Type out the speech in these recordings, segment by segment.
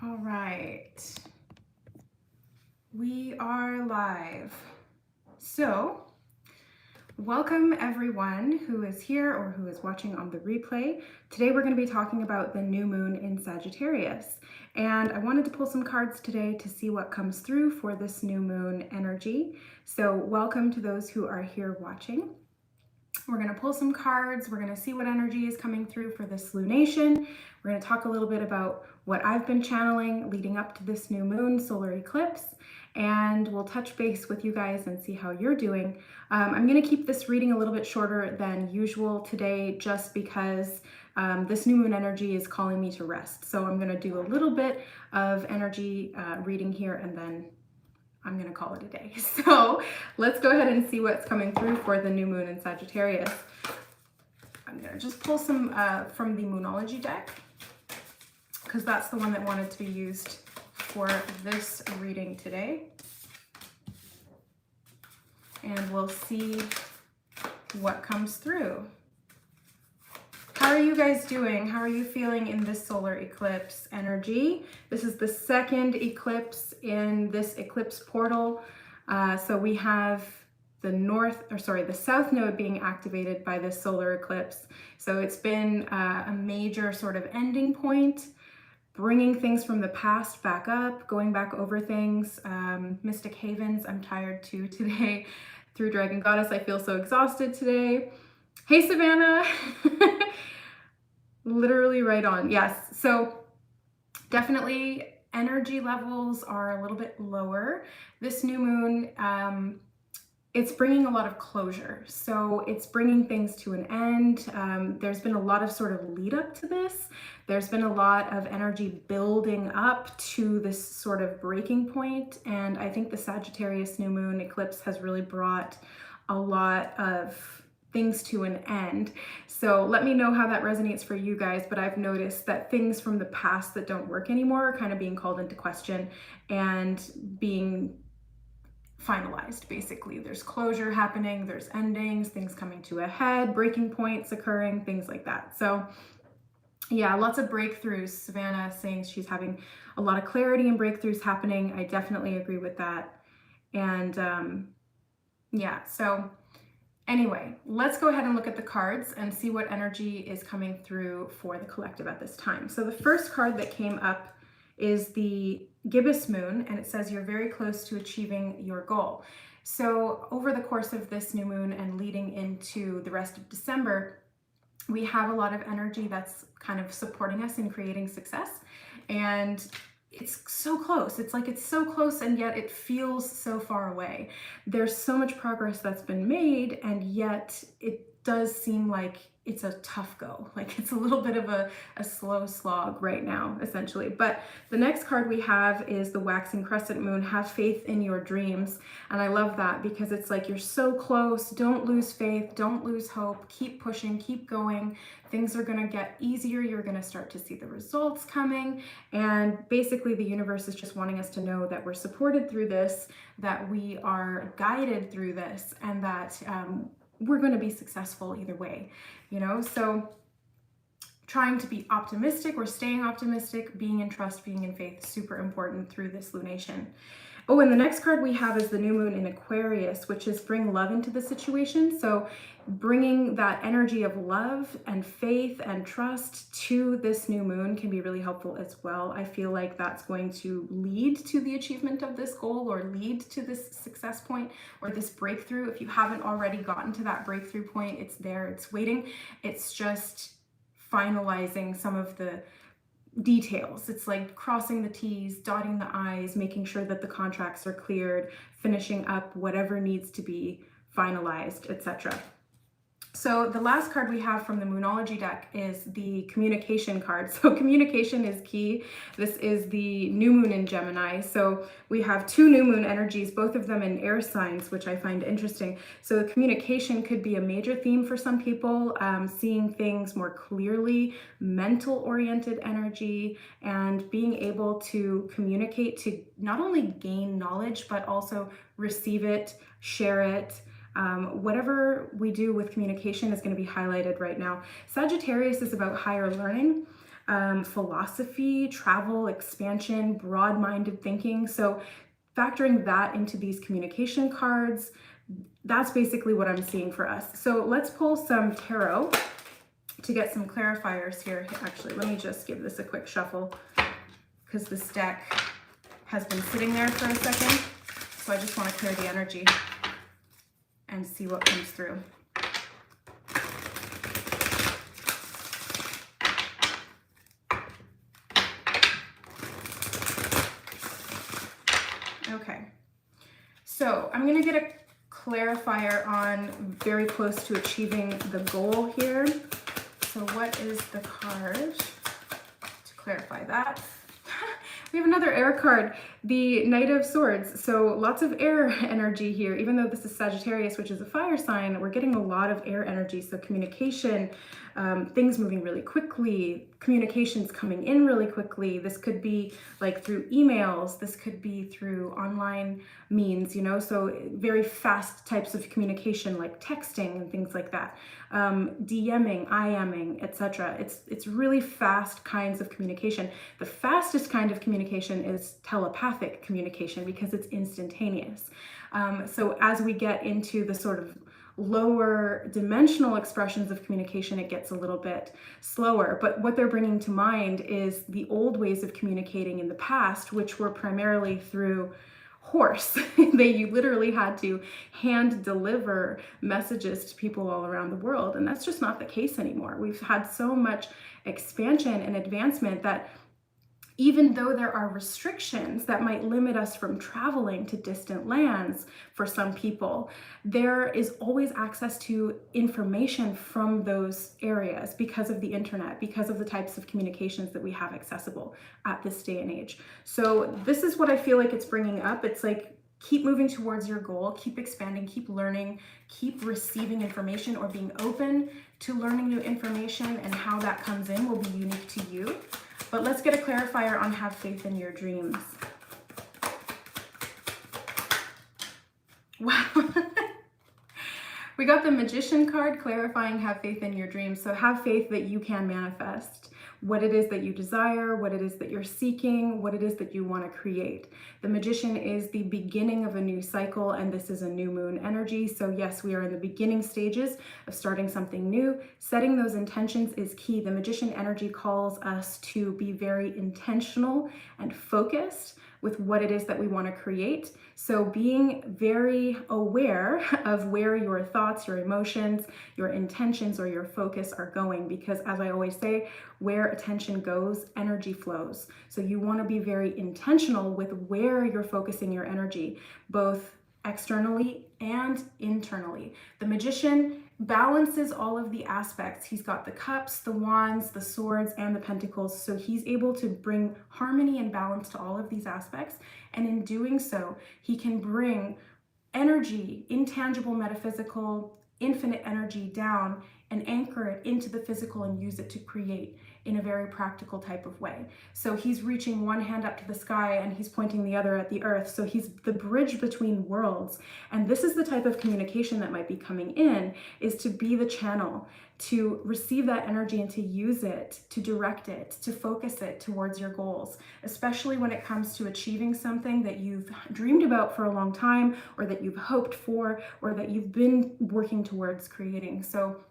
All right, we are live. So, welcome everyone who is here or who is watching on the replay. Today we're going to be talking about the new moon in Sagittarius. And I wanted to pull some cards today to see what comes through for this new moon energy. So, welcome to those who are here watching. We're going to pull some cards. We're going to see what energy is coming through for this lunation. We're going to talk a little bit about what I've been channeling leading up to this new moon solar eclipse, and we'll touch base with you guys and see how you're doing. I'm going to keep this reading a little bit shorter than usual today just because this new moon energy is calling me to rest. So I'm going to do a little bit of energy reading here and then I'm going to call it a day. So let's go ahead and see what's coming through for the new moon in Sagittarius. I'm going to just pull some from the Moonology deck because that's the one that wanted to be used for this reading today. And we'll see what comes through. How are you guys doing? How are you feeling in this solar eclipse energy? This is the second eclipse in this eclipse portal. So we have the south node being activated by this solar eclipse. So it's been a major sort of ending point, bringing things from the past back up, going back over things. Mystic Havens, I'm tired too today. Through Dragon Goddess, I feel so exhausted today. Hey, Savannah. Literally right on. Yes. So definitely energy levels are a little bit lower. This new moon, it's bringing a lot of closure. So it's bringing things to an end. There's been a lot of sort of lead up to this. There's been a lot of energy building up to this sort of breaking point. And I think the Sagittarius new moon eclipse has really brought a lot of things to an end. So let me know how that resonates for you guys, but I've noticed that things from the past that don't work anymore are kind of being called into question and being finalized, basically. There's closure happening, there's endings, things coming to a head, breaking points occurring, things like that. So yeah, lots of breakthroughs. Savannah saying she's having a lot of clarity and breakthroughs happening. I definitely agree with that. And yeah, so anyway, let's go ahead and look at the cards and see what energy is coming through for the collective at this time. So the first card that came up is the Gibbous Moon, and it says you're very close to achieving your goal. So over the course of this new moon and leading into the rest of December, we have a lot of energy that's kind of supporting us in creating success. And it's so close. It's like it's so close and yet it feels so far away. There's so much progress that's been made and yet it does seem like it's a tough go. Like it's a little bit of a slow slog right now, essentially. But the next card we have is the Waxing Crescent Moon. Have faith in your dreams. And I love that because it's like you're so close. Don't lose faith. Don't lose hope. Keep pushing. Keep going. Things are going to get easier. You're going to start to see the results coming. And basically the universe is just wanting us to know that we're supported through this, that we are guided through this, and that we're going to be successful either way, you know? So trying to be optimistic or staying optimistic, being in trust, being in faith, super important through this lunation. Oh, and the next card we have is the new moon in Aquarius, which is bring love into the situation. So bringing that energy of love and faith and trust to this new moon can be really helpful as well. I feel like that's going to lead to the achievement of this goal or lead to this success point or this breakthrough. If you haven't already gotten to that breakthrough point, it's there, it's waiting. It's just finalizing some of the details. It's like crossing the T's, dotting the I's, making sure that the contracts are cleared, finishing up whatever needs to be finalized, etc. So the last card we have from the Moonology deck is the communication card. So communication is key. This is the new moon in Gemini. So we have two new moon energies, both of them in air signs, which I find interesting. So communication could be a major theme for some people, seeing things more clearly, mental oriented energy, and being able to communicate to not only gain knowledge, but also receive it, share it. Whatever we do with communication is going to be highlighted right now. Sagittarius is about higher learning. philosophy, travel, expansion, broad-minded thinking. So factoring that into these communication cards, that's basically what I'm seeing for us. So let's pull some tarot to get some clarifiers here. Actually, let me just give this a quick shuffle because this deck has been sitting there for a second. So I just want to clear the energy and see what comes through. Okay, so I'm going to get a clarifier on very close to achieving the goal here. So what is the card to clarify that? We have another air card, the Knight of Swords. So lots of air energy here. Even though this is Sagittarius, which is a fire sign, we're getting a lot of air energy. So communication, things moving really quickly, communications coming in really quickly. This could be like through emails. This could be through online means, you know, so very fast types of communication like texting and things like that. DMing, IMing, etc. It's really fast kinds of communication. The fastest kind of communication is telepathic communication because it's instantaneous. So as we get into the sort of lower dimensional expressions of communication, it gets a little bit slower. But what they're bringing to mind is the old ways of communicating in the past, which were primarily through horse. You literally had to hand deliver messages to people all around the world. And that's just not the case anymore. We've had so much expansion and advancement that even though there are restrictions that might limit us from traveling to distant lands for some people, there is always access to information from those areas because of the internet, because of the types of communications that we have accessible at this day and age. So this is what I feel like it's bringing up. It's like, keep moving towards your goal, keep expanding, keep learning, keep receiving information or being open to learning new information, and how that comes in will be unique to you. But let's get a clarifier on have faith in your dreams. Wow. We got the Magician card clarifying have faith in your dreams. So have faith that you can manifest what it is that you desire, what it is that you're seeking, what it is that you want to create. The Magician is the beginning of a new cycle, and this is a new moon energy. So yes, we are in the beginning stages of starting something new. Setting those intentions is key. The Magician energy calls us to be very intentional and focused with what it is that we want to create. So being very aware of where your thoughts, your emotions, your intentions, or your focus are going, because as I always say, where attention goes, energy flows. So you want to be very intentional with where you're focusing your energy, both externally and internally. The Magician balances all of the aspects. He's got the cups, the wands, the swords, and the pentacles. So he's able to bring harmony and balance to all of these aspects. And in doing so, he can bring energy, intangible, metaphysical, infinite energy down and anchor it into the physical and use it to create in a very practical type of way. So he's reaching one hand up to the sky and he's pointing the other at the earth. So he's the bridge between worlds. And this is the type of communication that might be coming in, is to be the channel, to receive that energy and to use it, to direct it, to focus it towards your goals, especially when it comes to achieving something that you've dreamed about for a long time, or that you've hoped for, or that you've been working towards creating. So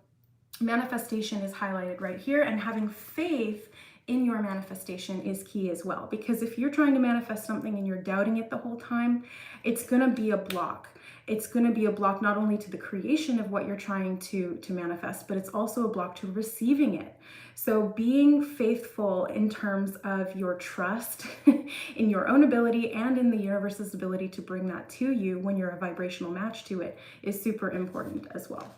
manifestation is highlighted right here, and having faith in your manifestation is key as well, because if you're trying to manifest something and you're doubting it the whole time, it's going to be a block. It's going to be a block not only to the creation of what you're trying to manifest, but it's also a block to receiving it. So being faithful in terms of your trust in your own ability and in the universe's ability to bring that to you when you're a vibrational match to it is super important as well.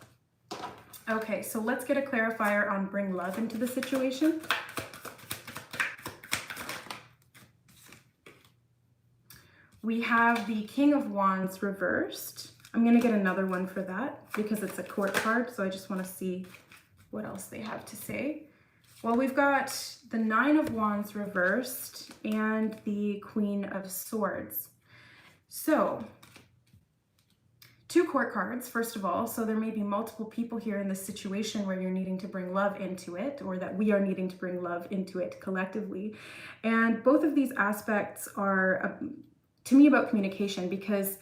Okay, so let's get a clarifier on bring love into the situation. We have the King of Wands reversed. I'm going to get another one for that because it's a court card, so I just want to see what else they have to say. Well, we've got the Nine of Wands reversed and the Queen of Swords. So two court cards, first of all. So there may be multiple people here in this situation where you're needing to bring love into it, or that we are needing to bring love into it collectively. And both of these aspects are, to me, about communication, because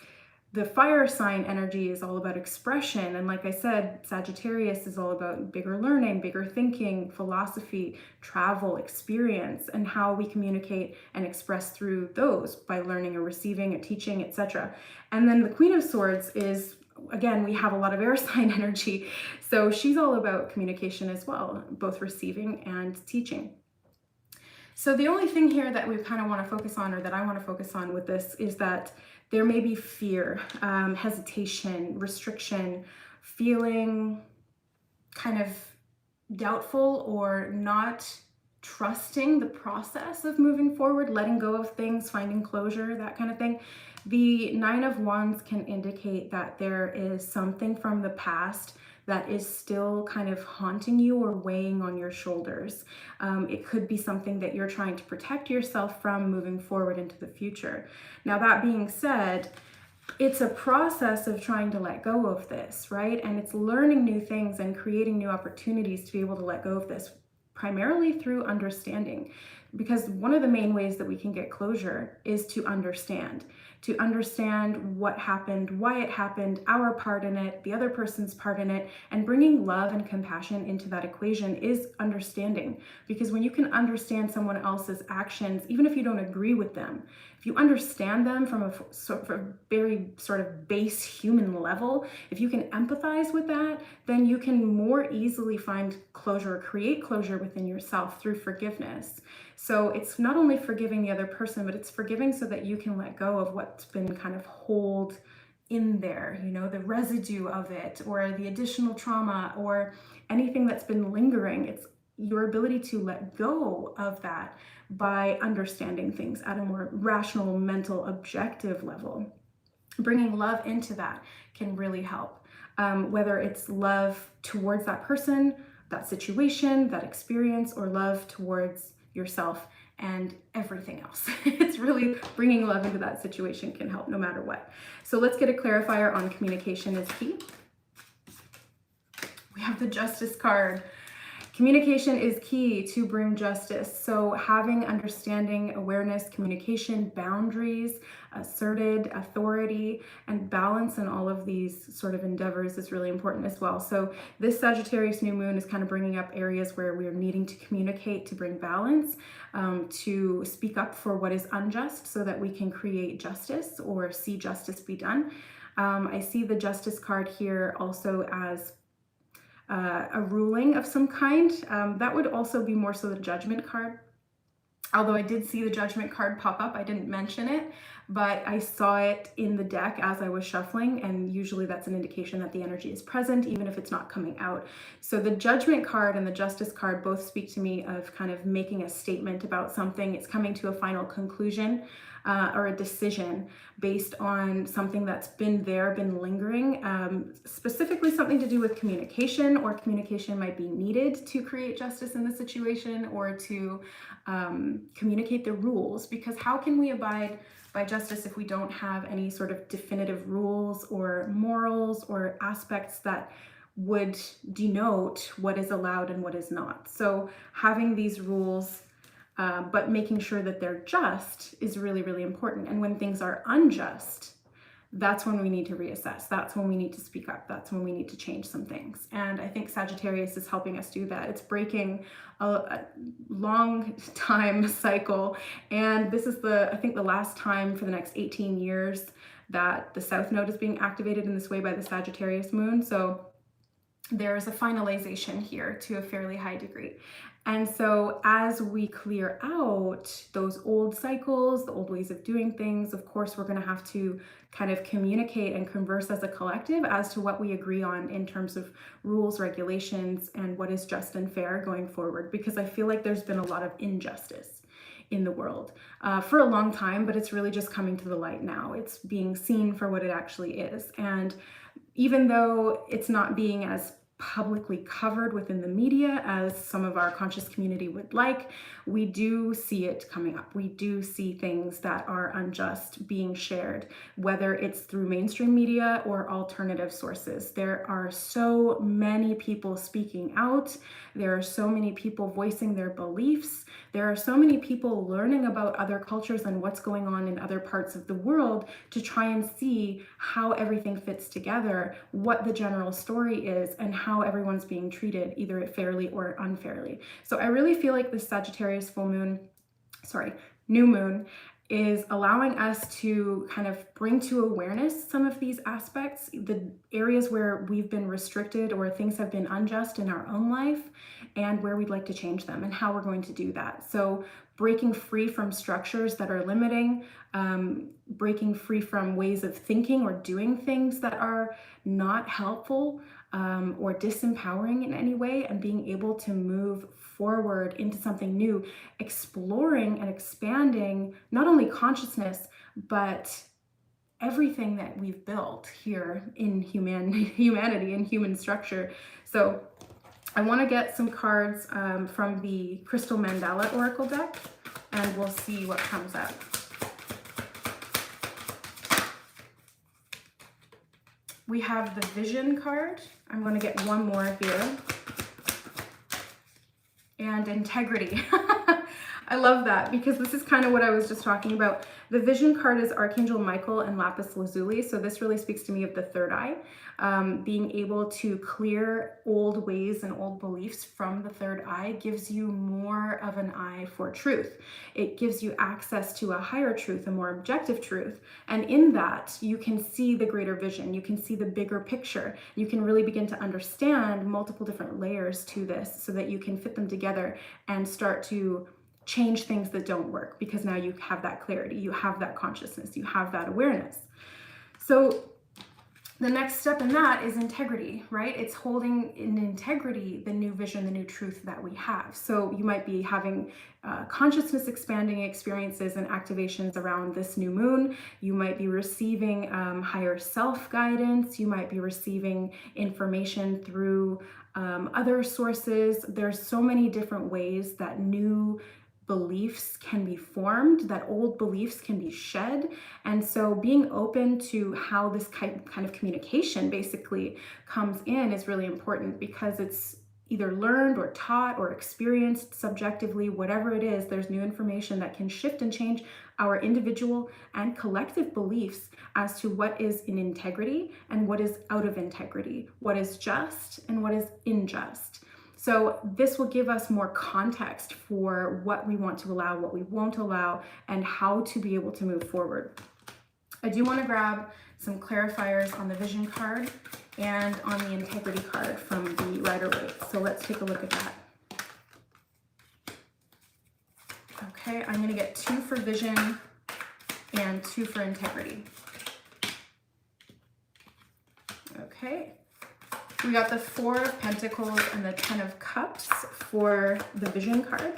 the fire sign energy is all about expression. And like I said, Sagittarius is all about bigger learning, bigger thinking, philosophy, travel, experience, and how we communicate and express through those by learning or receiving, or teaching, etc. And then the Queen of Swords is, again, we have a lot of air sign energy. So she's all about communication as well, both receiving and teaching. So the only thing here that we kind of want to focus on, or that I want to focus on with this, is that there may be fear, hesitation, restriction, feeling kind of doubtful or not trusting the process of moving forward, letting go of things, finding closure, that kind of thing. The Nine of Wands can indicate that there is something from the past that is still kind of haunting you or weighing on your shoulders. It could be something that you're trying to protect yourself from moving forward into the future. Now, that being said, it's a process of trying to let go of this, right? And it's learning new things and creating new opportunities to be able to let go of this, primarily through understanding. Because one of the main ways that we can get closure is to understand what happened, why it happened, our part in it, the other person's part in it, and bringing love and compassion into that equation is understanding. Because when you can understand someone else's actions, even if you don't agree with them, if you understand them from a very sort of base human level, if you can empathize with that, then you can more easily find closure, create closure within yourself through forgiveness. So it's not only forgiving the other person, but it's forgiving so that you can let go of what's been kind of hold in there, you know, the residue of it, or the additional trauma, or anything that's been lingering. It's your ability to let go of that by understanding things at a more rational, mental, objective level. Bringing love into that can really help, whether it's love towards that person, that situation, that experience, or love towards yourself and everything else. It's really bringing love into that situation can help no matter what. So let's get a clarifier on communication is key. We have the Justice card. Communication is key to bring justice. So having understanding, awareness, communication, boundaries, asserted authority, and balance in all of these sort of endeavors is really important as well. So this Sagittarius new moon is kind of bringing up areas where we're needing to communicate to bring balance, to speak up for what is unjust so that we can create justice or see justice be done. I see the Justice card here also as a ruling of some kind. That would also be more so the Judgment card. Although I did see the Judgment card pop up, I didn't mention it, but I saw it in the deck as I was shuffling, and usually that's an indication that the energy is present, even if it's not coming out. So the Judgment card and the Justice card both speak to me of kind of making a statement about something. It's coming to a final conclusion. Or a decision based on something that's been lingering, specifically something to do with communication, or communication might be needed to create justice in the situation, or to communicate the rules. Because how can we abide by justice if we don't have any sort of definitive rules or morals or aspects that would denote what is allowed and what is not? So having these rules, but making sure that they're just, is really, really important. And when things are unjust, that's when we need to reassess. That's when we need to speak up. That's when we need to change some things. And I think Sagittarius is helping us do that. It's breaking a long time cycle. And this is I think the last time for the next 18 years that the South Node is being activated in this way by the Sagittarius moon. So there's a finalization here to a fairly high degree. And so as we clear out those old cycles, the old ways of doing things, of course, we're going to have to kind of communicate and converse as a collective as to what we agree on in terms of rules, regulations, and what is just and fair going forward. Because I feel like there's been a lot of injustice in the world for a long time, but it's really just coming to the light now. It's being seen for what it actually is. And even though it's not being as publicly covered within the media as some of our conscious community would like. We do see it coming up. We do see things that are unjust being shared, whether it's through mainstream media or alternative sources. There are so many people speaking out. There are so many people voicing their beliefs. There are so many people learning about other cultures and what's going on in other parts of the world to try and see how everything fits together, what the general story is, and how everyone's being treated, either fairly or unfairly. So I really feel like the Sagittarius new moon is allowing us to kind of bring to awareness some of these aspects, the areas where we've been restricted or things have been unjust in our own life, and where we'd like to change them and how we're going to do that. So breaking free from structures that are limiting, breaking free from ways of thinking or doing things that are not helpful or disempowering in any way, and being able to move forward into something new, exploring and expanding not only consciousness, but everything that we've built here in humanity and human structure. So I want to get some cards from the Crystal Mandala Oracle deck, and we'll see what comes up. We have the Vision card. I'm going to get one more here. And Integrity. I love that, because this is kind of what I was just talking about. The Vision card is Archangel Michael and Lapis Lazuli. So this really speaks to me of the third eye, being able to clear old ways and old beliefs from the third eye gives you more of an eye for truth. It gives you access to a higher truth, a more objective truth. And in that, you can see the greater vision. You can see the bigger picture. You can really begin to understand multiple different layers to this so that you can fit them together and start to change things that don't work, because now you have that clarity, you have that consciousness, you have that awareness. So the next step in that is integrity, right? It's holding in integrity the new vision, the new truth that we have. So you might be having consciousness expanding experiences and activations around this new moon. You might be receiving higher self guidance. You might be receiving information through other sources. There's so many different ways that new beliefs can be formed, that old beliefs can be shed. And so being open to how this kind of communication basically comes in is really important, because it's either learned or taught or experienced subjectively. Whatever it is, there's new information that can shift and change our individual and collective beliefs as to what is in integrity and what is out of integrity, what is just and what is unjust. So this will give us more context for what we want to allow, what we won't allow, and how to be able to move forward. I do want to grab some clarifiers on the Vision card and on the Integrity card from the Rider-Waite. So let's take a look at that. Okay, I'm going to get 2 for Vision and 2 for Integrity. Okay. We got the 4 of Pentacles and the 10 of Cups for the Vision card.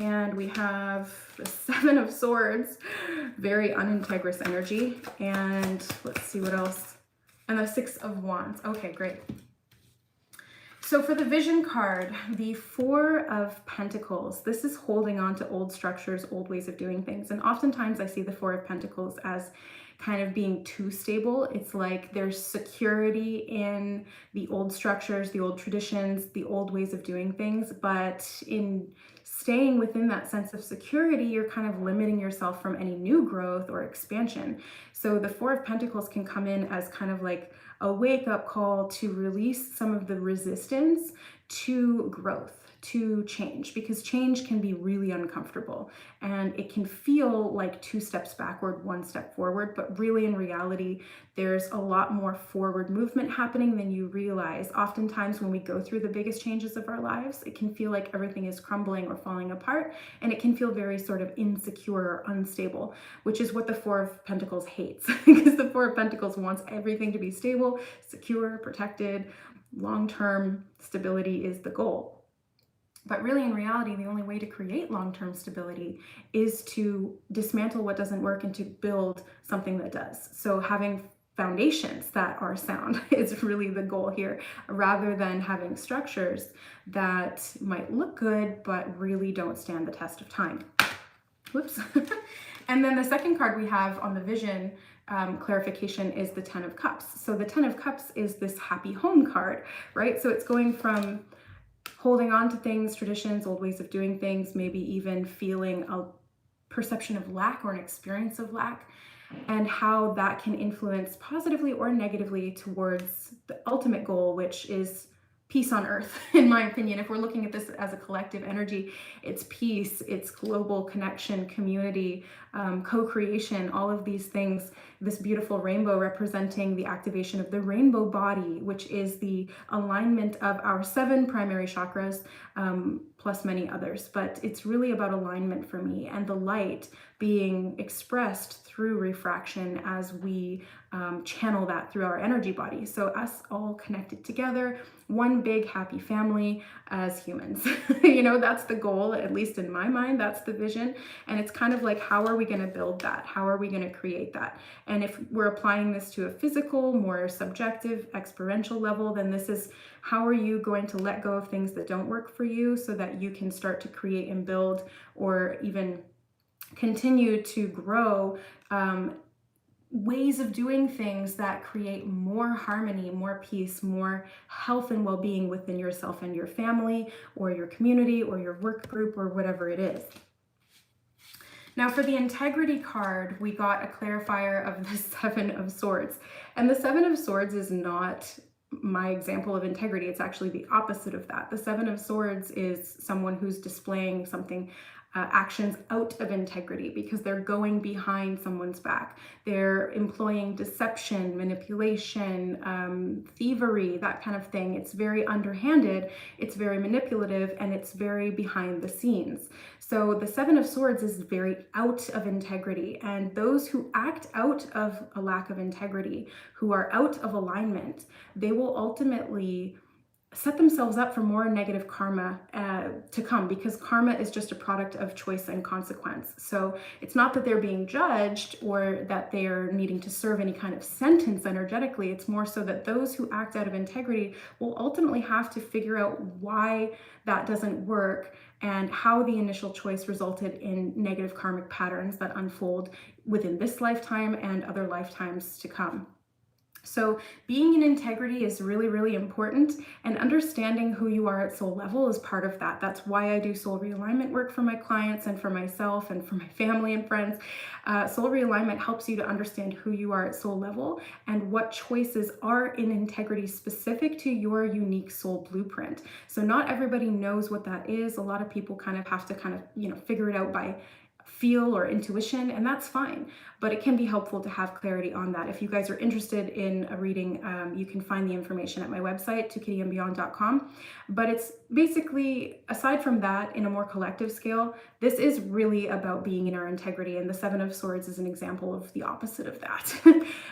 And we have the 7 of Swords, very unintegrous energy. And let's see what else. And the 6 of Wands. Okay, great. So for the Vision card, the 4 of Pentacles, this is holding on to old structures, old ways of doing things. And oftentimes I see the 4 of Pentacles as kind of being too stable. It's like there's security in the old structures, the old traditions, the old ways of doing things, but in staying within that sense of security, you're kind of limiting yourself from any new growth or expansion. So the 4 of Pentacles can come in as kind of like a wake-up call to release some of the resistance to growth, to change, because change can be really uncomfortable and it can feel like 2 steps backward, 1 step forward, but really in reality, there's a lot more forward movement happening than you realize. Oftentimes when we go through the biggest changes of our lives, it can feel like everything is crumbling or falling apart, and it can feel very sort of insecure or unstable, which is what the 4 of Pentacles hates, because the 4 of Pentacles wants everything to be stable, secure, protected. Long-term stability is the goal. But really, in reality, the only way to create long-term stability is to dismantle what doesn't work and to build something that does. So having foundations that are sound is really the goal here, rather than having structures that might look good but really don't stand the test of time. Whoops. And then the second card we have on the vision clarification is the Ten of Cups. So the Ten of Cups is this happy home card, right? So it's going from holding on to things, traditions, old ways of doing things, maybe even feeling a perception of lack or an experience of lack, and how that can influence positively or negatively towards the ultimate goal, which is peace on earth. In my opinion, if we're looking at this as a collective energy, it's peace, it's global connection, community, co-creation, all of these things. This beautiful rainbow representing the activation of the rainbow body, which is the alignment of our 7 primary chakras, plus many others. But it's really about alignment for me, and the light being expressed through refraction as we channel that through our energy body. So us all connected together, one big happy family as humans. You know, that's the goal, at least in my mind, that's the vision. And it's kind of like, how are we going to build that? How are we going to create that? And if we're applying this to a physical, more subjective, experiential level, then this is how are you going to let go of things that don't work for you so that you can start to create and build, or even continue to grow ways of doing things that create more harmony, more peace, more health and well-being within yourself and your family, or your community, or your work group, or whatever it is. Now for the integrity card, we got a clarifier of the 7 of Swords. And the 7 of Swords is not my example of integrity. It's actually the opposite of that. The 7 of Swords is someone who's displaying something, actions out of integrity, because they're going behind someone's back. They're employing deception, manipulation, thievery, that kind of thing. It's very underhanded, it's very manipulative, and it's very behind the scenes. So the 7 of Swords is very out of integrity, and those who act out of a lack of integrity, who are out of alignment, they will ultimately set themselves up for more negative karma to come, because karma is just a product of choice and consequence. So it's not that they're being judged or that they are needing to serve any kind of sentence energetically. It's more so that those who act out of integrity will ultimately have to figure out why that doesn't work and how the initial choice resulted in negative karmic patterns that unfold within this lifetime and other lifetimes to come. So being in integrity is really, really important, and understanding who you are at soul level is part of that. That's why I do soul realignment work for my clients and for myself and for my family and friends. Soul realignment helps you to understand who you are at soul level and what choices are in integrity specific to your unique soul blueprint. So not everybody knows what that is. A lot of people kind of have to figure it out by feel or intuition, and that's fine, but it can be helpful to have clarity on that. If you guys are interested in a reading, you can find the information at my website, tokityandbeyond.com. But it's basically, aside from that, in a more collective scale, this is really about being in our integrity, and the 7 of Swords is an example of the opposite of that.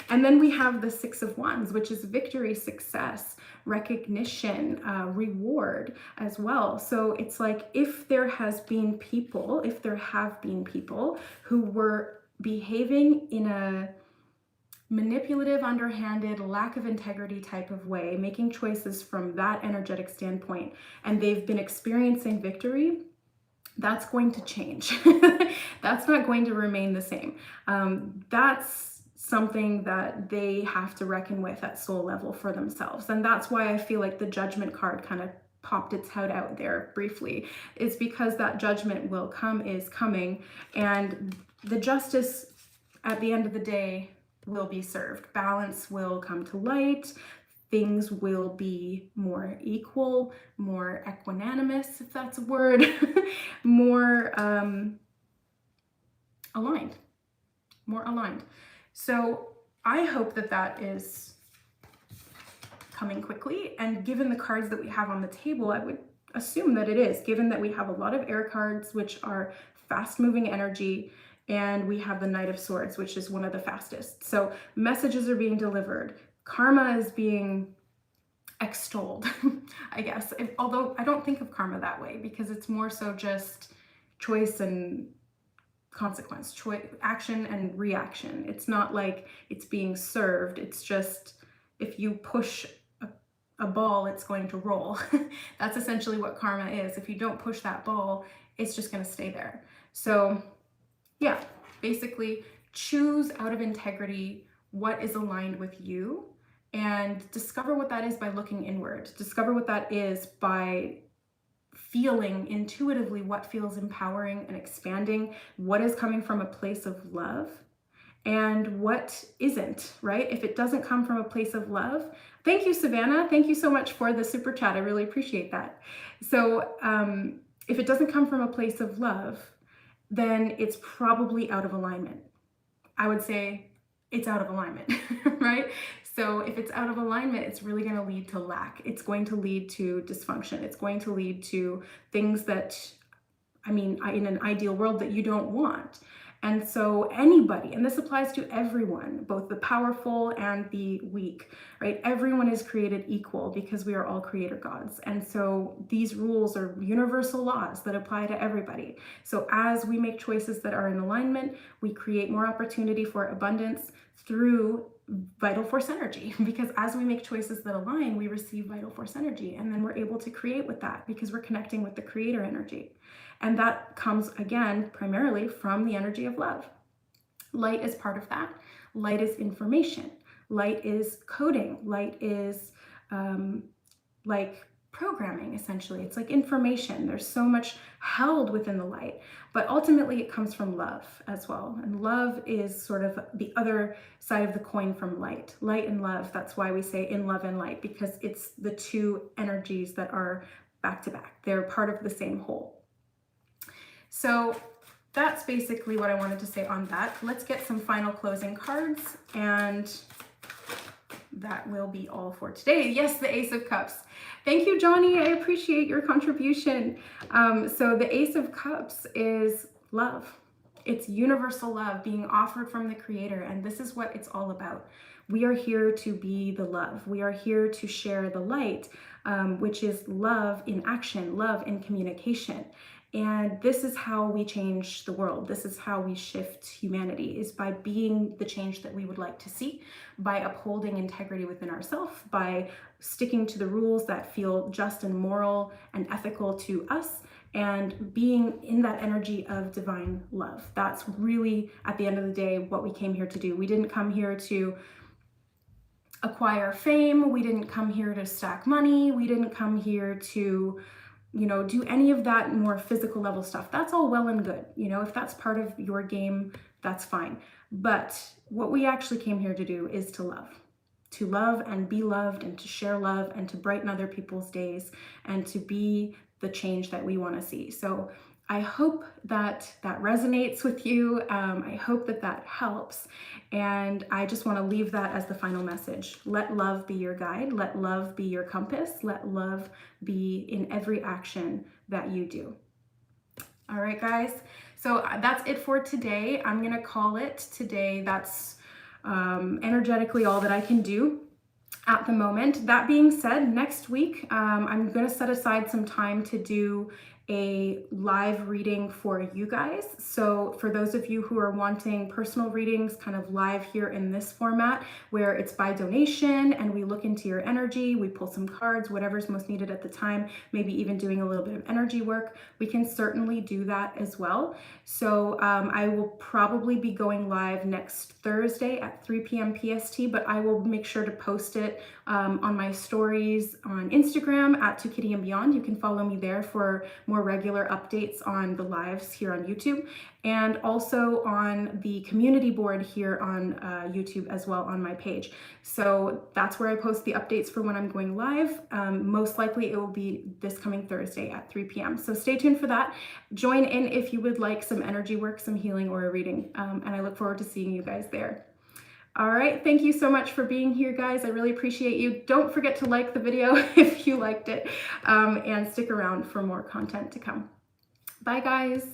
And then we have the 6 of Wands, which is victory, success, recognition, reward as well. So it's like, if there have been people who were behaving in a manipulative, underhanded, lack of integrity type of way, making choices from that energetic standpoint, and they've been experiencing victory, that's going to change. That's not going to remain the same. That's something that they have to reckon with at soul level for themselves. And that's why I feel like the Judgment card kind of popped its head out there briefly. It's because that judgment is coming, and the justice at the end of the day will be served. Balance will come to light. Things will be more equal, more equanimous, if that's a word, more aligned. So I hope that that is coming quickly, and given the cards that we have on the table, I would assume that it is, given that we have a lot of air cards, which are fast-moving energy, and we have the Knight of Swords, which is one of the fastest. So messages are being delivered. Karma is being extolled, I guess. Although I don't think of karma that way, because it's more so just choice and consequence, action and reaction. It's not like it's being served. It's just, if you push a ball, it's going to roll. That's essentially what karma is. If you don't push that ball, it's just going to stay there. So yeah, basically choose out of integrity what is aligned with you, and discover what that is by looking inward. Discover what that is by feeling intuitively what feels empowering and expanding, what is coming from a place of love and what isn't, right? If it doesn't come from a place of love, thank you, Savannah. Thank you so much for the super chat. I really appreciate that. So if it doesn't come from a place of love, then it's probably out of alignment. I would say it's out of alignment, right? So if it's out of alignment, it's really going to lead to lack. It's going to lead to dysfunction. It's going to lead to things that, I mean, in an ideal world, that you don't want. And so anybody, and this applies to everyone, both the powerful and the weak, right? Everyone is created equal because we are all creator gods. And so these rules are universal laws that apply to everybody. So as we make choices that are in alignment, we create more opportunity for abundance through vital force energy, because as we make choices that align, we receive vital force energy, and then we're able to create with that because we're connecting with the creator energy. And that comes, again, primarily from the energy of love. Light is part of that. Light is information. Light is coding. Light is like programming, essentially. It's like information. There's so much held within the light, but ultimately it comes from love as well. And love is sort of the other side of the coin from light. Light and love, that's why we say in love and light, because it's the two energies that are back to back. They're part of the same whole. So that's basically what I wanted to say on that. Let's get some final closing cards, and that will be all for today. Yes, the Ace of Cups. Thank you, Johnny. I appreciate your contribution. So the Ace of Cups is love. It's universal love being offered from the Creator, and this is what it's all about. We are here to be the love. We are here to share the light, which is love in action, love in communication. And this is how we change the world. This is how we shift humanity, is by being the change that we would like to see, by upholding integrity within ourselves, by sticking to the rules that feel just and moral and ethical to us, and being in that energy of divine love. That's really, at the end of the day, what we came here to do. We didn't come here to acquire fame. We didn't come here to stack money. We didn't come here to do any of that more physical level stuff. That's all well and good. If that's part of your game, that's fine. But what we actually came here to do is to love and be loved, and to share love, and to brighten other people's days, and to be the change that we want to see. So I hope that resonates with you. I hope that helps. And I just want to leave that as the final message. Let love be your guide. Let love be your compass. Let love be in every action that you do. All right, guys. So that's it for today. I'm going to call it today. That's energetically all that I can do at the moment. That being said, next week, I'm going to set aside some time to do a live reading for you guys. So for those of you who are wanting personal readings kind of live here in this format, where it's by donation and we look into your energy, we pull some cards, whatever's most needed at the time, maybe even doing a little bit of energy work, we can certainly do that as well. So I will probably be going live next Thursday at 3 p.m. PST, but I will make sure to post it on my stories on Instagram at 2Kitty and Beyond. You can follow me there for more regular updates on the lives here on YouTube, and also on the community board here on YouTube as well on my page. So that's where I post the updates for when I'm going live. Most likely it will be this coming Thursday at 3 p.m. So stay tuned for that. Join in if you would like some energy work, some healing, or a reading. And I look forward to seeing you guys there. All right, thank you so much for being here, guys. I really appreciate you. Don't forget to like the video if you liked it, and stick around for more content to come. Bye, guys.